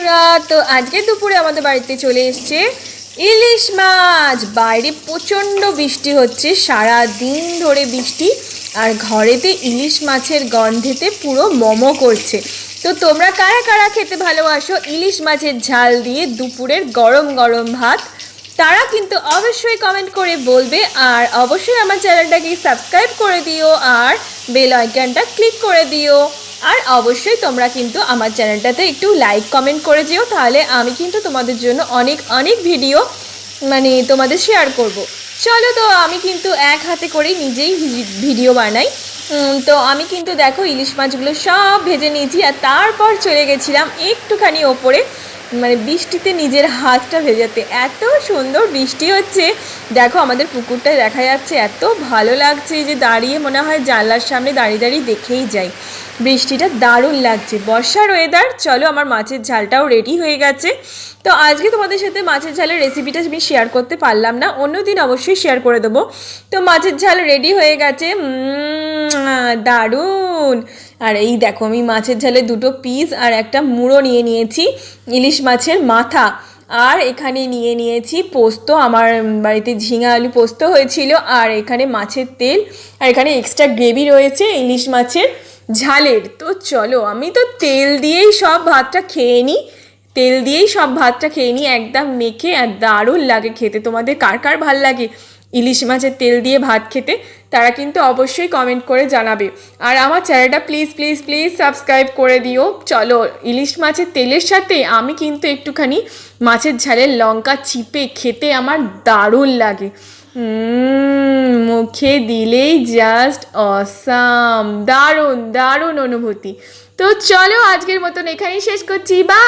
বন্ধুরা, তো আজকে দুপুরে আমাদের বাড়িতে চলে এসছে ইলিশ মাছ। বাইরে প্রচণ্ড বৃষ্টি হচ্ছে, সারা দিন ধরে বৃষ্টি, আর ঘরেতে ইলিশ মাছের গন্ধেতে পুরো মোমো করছে। তো তোমরা কারা কারা খেতে ভালোবাসো ইলিশ মাছের ঝাল দিয়ে দুপুরের গরম গরম ভাত, তারা কিন্তু অবশ্যই কমেন্ট করে বলবে। আর অবশ্যই আমার চ্যানেলটাকে সাবস্ক্রাইব করে দিও আর বেল আইকনটা ক্লিক করে দিও। আর অবশ্যই তোমরা কিন্তু আমার চ্যানেলটাতে একটু লাইক কমেন্ট করে দিও, তাহলে আমি কিন্তু তোমাদের জন্য অনেক অনেক ভিডিও তোমাদের শেয়ার করব। চলো, তো আমি কিন্তু এক হাতে করেই নিজেই ভিডিও বানাই। তো আমি কিন্তু দেখো ইলিশ মাছগুলো সব ভেজে নিয়েছি, আর তারপর চলে গেছিলাম একটুখানি ওপরে বৃষ্টিতে নিজের হাতটা ভেজাতে। এত সুন্দর বৃষ্টি হচ্ছে, দেখো আমাদের পুকুরটায় দেখা যাচ্ছে, এত ভালো লাগছে যে দাঁড়িয়ে মনে হয় জানলার সামনে দাঁড়িয়ে দাঁড়িয়ে দেখেই যাই। বৃষ্টিটা দারুণ লাগছে, বর্ষার ওয়েদার। চলো, আমার মাছের ঝালটাও রেডি হয়ে গেছে। তো আজকে তোমাদের সাথে মাছের ঝালের রেসিপিটা আমি শেয়ার করতে পারলাম না, অন্যদিন অবশ্যই শেয়ার করে দেবো। তো মাছের ঝাল রেডি হয়ে গেছে, দারুণ। আর এই দেখো, আমি মাছের ঝালে দুটো পিস আর একটা মুড়ো নিয়ে নিয়েছি, ইলিশ মাছের মাথা। আর এখানে নিয়ে নিয়েছি পোস্ত, আমার বাড়িতে ঝিঙা আলু পোস্ত হয়েছিল। আর এখানে মাছের তেল, আর এখানে এক্সট্রা গ্রেভি রয়েছে ইলিশ মাছের ঝালের। তো চলো, আমি তো তেল দিয়েই সব ভাতটা খেয়ে নিই, একদম মেখে। আর দারুণ লাগে খেতে। তোমাদের কার কার ভাল লাগে ইলিশ মাছের তেল দিয়ে ভাত খেতে, তারা কিন্তু অবশ্যই কমেন্ট করে জানাবে। আর আমার চ্যানেলটা প্লিজ প্লিজ প্লিজ সাবস্ক্রাইব করে দিও। চলো, ইলিশ মাছের তেলের সাথে আমি কিন্তু একটুখানি মাছের ঝালের লঙ্কা চিপে খেতে আমার দারুণ লাগে। মুখে দিলেই জাস্ট অসাম, দারুণ দারুণ অনুভূতি। তো চলো, আজকের মতন এখানেই শেষ করছি। বা